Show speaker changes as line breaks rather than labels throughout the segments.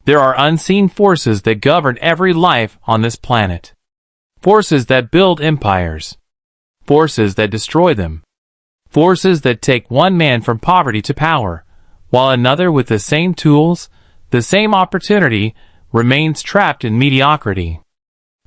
There are unseen forces that govern every life on this planet. Forces that build empires. Forces that destroy them. Forces that take one man from poverty to power, while another with the same tools, the same opportunity, remains trapped in mediocrity.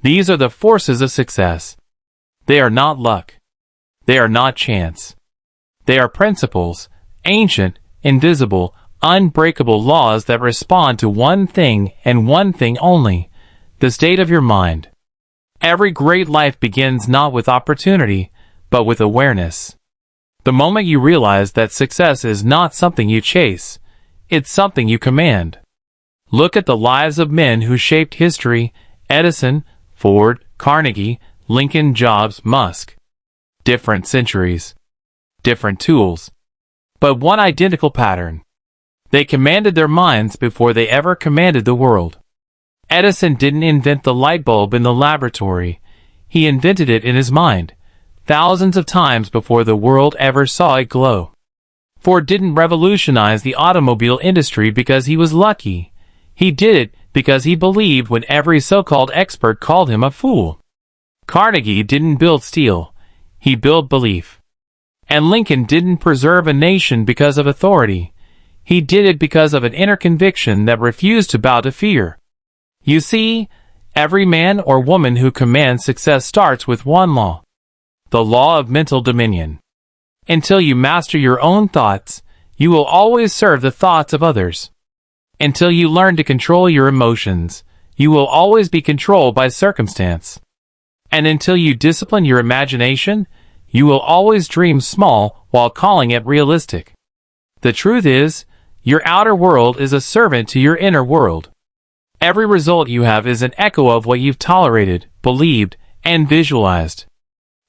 These are the forces of success. They are not luck. They are not chance. They are principles, ancient, invisible, unbreakable laws that respond to one thing and one thing only, the state of your mind. Every great life begins not with opportunity, but with awareness. The moment you realize that success is not something you chase, it's something you command. Look at the lives of men who shaped history: Edison, Ford, Carnegie, Lincoln, Jobs, Musk. Different centuries. Different tools. But one identical pattern. They commanded their minds before they ever commanded the world. Edison didn't invent the light bulb in the laboratory. He invented it in his mind, thousands of times before the world ever saw it glow. Ford didn't revolutionize the automobile industry because he was lucky. He did it because he believed when every so-called expert called him a fool. Carnegie didn't build steel. He built belief. And Lincoln didn't preserve a nation because of authority. He did it because of an inner conviction that refused to bow to fear. You see, every man or woman who commands success starts with one law: the law of mental dominion. Until you master your own thoughts, you will always serve the thoughts of others. Until you learn to control your emotions, you will always be controlled by circumstance. And until you discipline your imagination, you will always dream small while calling it realistic. The truth is, your outer world is a servant to your inner world. Every result you have is an echo of what you've tolerated, believed, and visualized.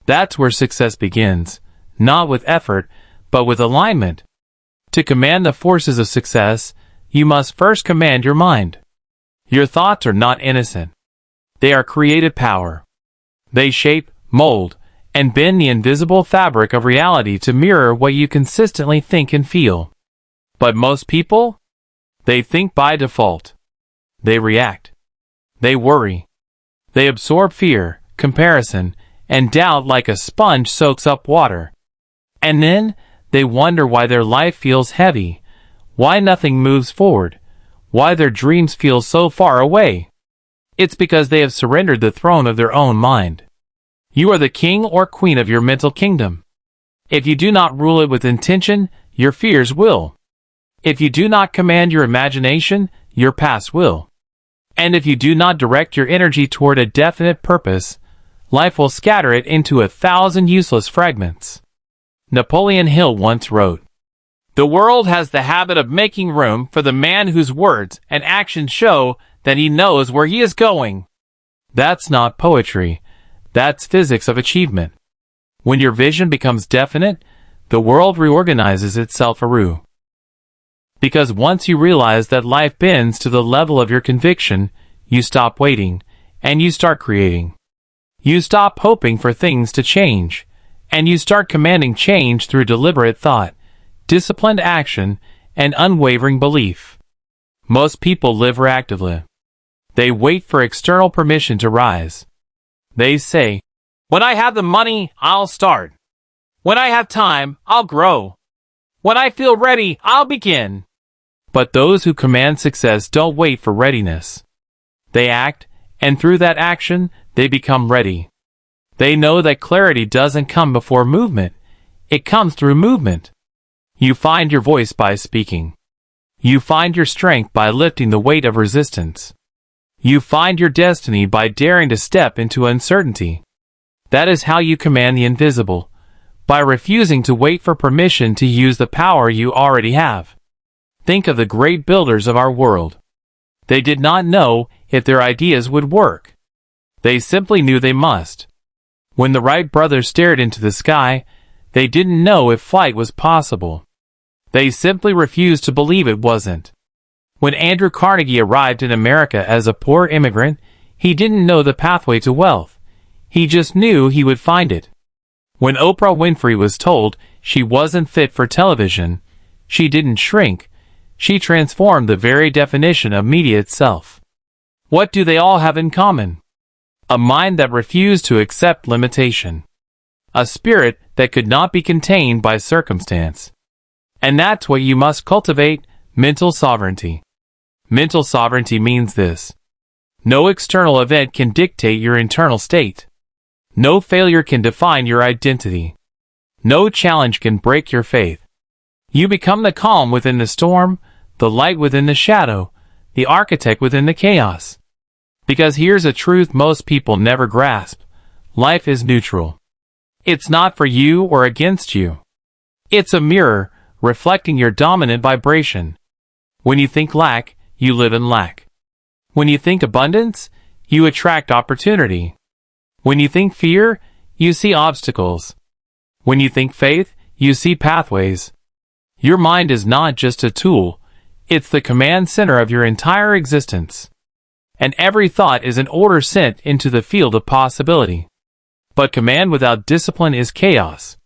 That's where success begins, not with effort, but with alignment. To command the forces of success, you must first command your mind. Your thoughts are not innocent. They are creative power. They shape, mold, and bend the invisible fabric of reality to mirror what you consistently think and feel. But most people? They think by default. They react. They worry. They absorb fear, comparison, and doubt like a sponge soaks up water. And then, they wonder why their life feels heavy, why nothing moves forward, why their dreams feel so far away. It's because they have surrendered the throne of their own mind. You are the king or queen of your mental kingdom. If you do not rule it with intention, your fears will. If you do not command your imagination, your past will. And if you do not direct your energy toward a definite purpose, life will scatter it into 1,000 useless fragments. Napoleon Hill once wrote, "The world has the habit of making room for the man whose words and actions show that he knows where he is going." That's not poetry. That's physics of achievement. When your vision becomes definite, the world reorganizes itself anew. Because once you realize that life bends to the level of your conviction, you stop waiting, and you start creating. You stop hoping for things to change, and you start commanding change through deliberate thought, disciplined action, and unwavering belief. Most people live reactively. They wait for external permission to rise. They say, "When I have the money, I'll start. When I have time, I'll grow. When I feel ready, I'll begin." But those who command success don't wait for readiness. They act, and through that action, they become ready. They know that clarity doesn't come before movement. It comes through movement. You find your voice by speaking. You find your strength by lifting the weight of resistance. You find your destiny by daring to step into uncertainty. That is how you command the invisible, by refusing to wait for permission to use the power you already have. Think of the great builders of our world. They did not know if their ideas would work. They simply knew they must. When the Wright brothers stared into the sky, they didn't know if flight was possible. They simply refused to believe it wasn't. When Andrew Carnegie arrived in America as a poor immigrant, he didn't know the pathway to wealth. He just knew he would find it. When Oprah Winfrey was told she wasn't fit for television, she didn't shrink. She transformed the very definition of media itself. What do they all have in common? A mind that refused to accept limitation. A spirit that could not be contained by circumstance. And that's what you must cultivate: mental sovereignty. Mental sovereignty means this: no external event can dictate your internal state. No failure can define your identity. No challenge can break your faith. You become the calm within the storm, the light within the shadow, the architect within the chaos. Because here's a truth most people never grasp: life is neutral. It's not for you or against you. It's a mirror reflecting your dominant vibration. When you think lack, you live in lack. When you think abundance, you attract opportunity. When you think fear, you see obstacles. When you think faith, you see pathways. Your mind is not just a tool, it's the command center of your entire existence. And every thought is an order sent into the field of possibility. But command without discipline is chaos.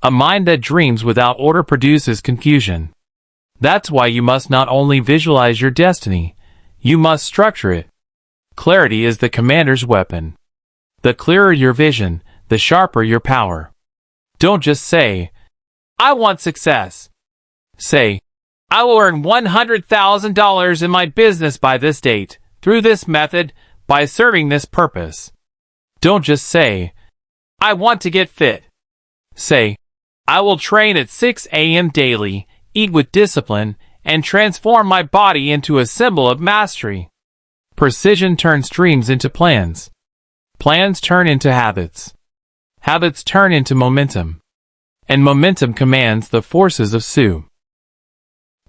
A mind that dreams without order produces confusion. That's why you must not only visualize your destiny, you must structure it. Clarity is the commander's weapon. The clearer your vision, the sharper your power. Don't just say, "I want success." Say, "I will earn $100,000 in my business by this date, through this method, by serving this purpose." Don't just say, "I want to get fit." Say, "I will train at 6 a.m. daily, eat with discipline, and transform my body into a symbol of mastery." Precision turns dreams into plans. Plans turn into habits. Habits turn into momentum. And momentum commands the forces of Su.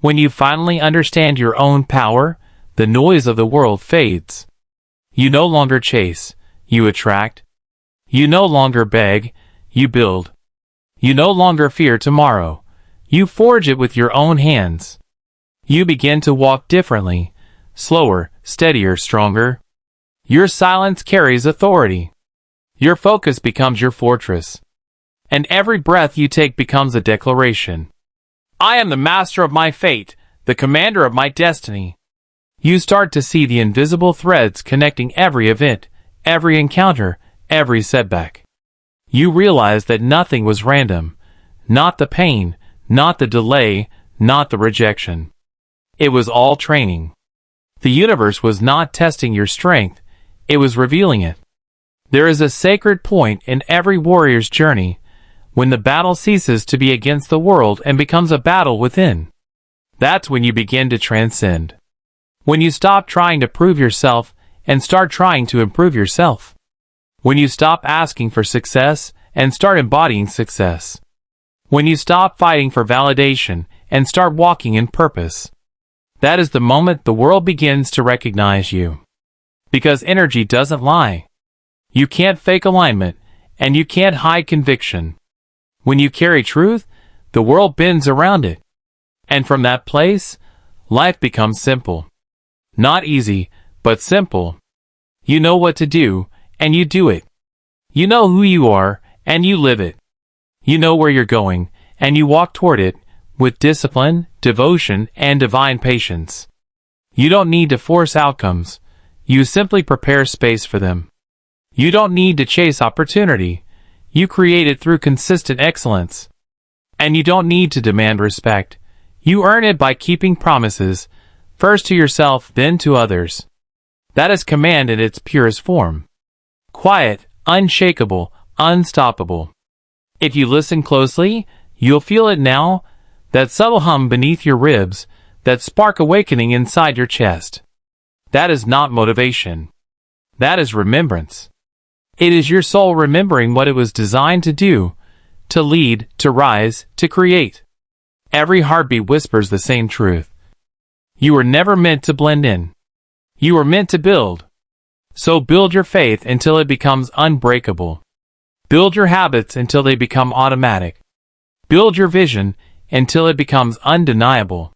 When you finally understand your own power, the noise of the world fades. You no longer chase, you attract. You no longer beg, you build. You no longer fear tomorrow, you forge it with your own hands. You begin to walk differently, slower, steadier, stronger. Your silence carries authority. Your focus becomes your fortress. And every breath you take becomes a declaration. I am the master of my fate, the commander of my destiny. You start to see the invisible threads connecting every event, every encounter, every setback. You realize that nothing was random. Not the pain, not the delay, not the rejection. It was all training. The universe was not testing your strength, it was revealing it. There is a sacred point in every warrior's journey, when the battle ceases to be against the world and becomes a battle within. That's when you begin to transcend. When you stop trying to prove yourself and start trying to improve yourself. When you stop asking for success and start embodying success. When you stop fighting for validation and start walking in purpose. That is the moment the world begins to recognize you. Because energy doesn't lie. You can't fake alignment, and you can't hide conviction. When you carry truth, the world bends around it. And from that place, life becomes simple. Not easy, but simple. You know what to do, and you do it. You know who you are, and you live it. You know where you're going, and you walk toward it, with discipline, devotion, and divine patience. You don't need to force outcomes. You simply prepare space for them. You don't need to chase opportunity. You create it through consistent excellence. And you don't need to demand respect. You earn it by keeping promises, first to yourself, then to others. That is command in its purest form. Quiet, unshakable, unstoppable. If you listen closely, you'll feel it now, that subtle hum beneath your ribs, that spark awakening inside your chest. That is not motivation. That is remembrance. It is your soul remembering what it was designed to do, to lead, to rise, to create. Every heartbeat whispers the same truth. You were never meant to blend in. You were meant to build. So build your faith until it becomes unbreakable. Build your habits until they become automatic. Build your vision until it becomes undeniable.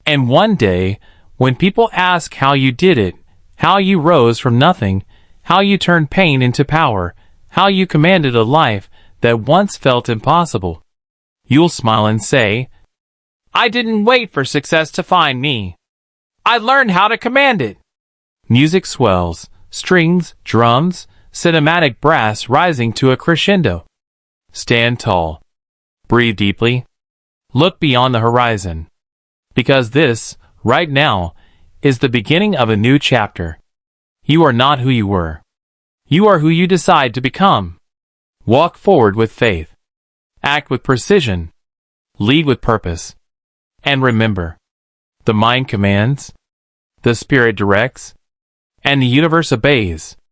And one day, when people ask how you did it, how you rose from nothing, how you turned pain into power, how you commanded a life that once felt impossible, you'll smile and say, I didn't wait for success to find me. I learned how to command it. Music swells, strings, drums, cinematic brass rising to a crescendo. Stand tall. Breathe deeply. Look beyond the horizon. Because this, right now, is the beginning of a new chapter. You are not who you were. You are who you decide to become. Walk forward with faith. Act with precision. Lead with purpose. And remember, the mind commands, the spirit directs, and the universe obeys.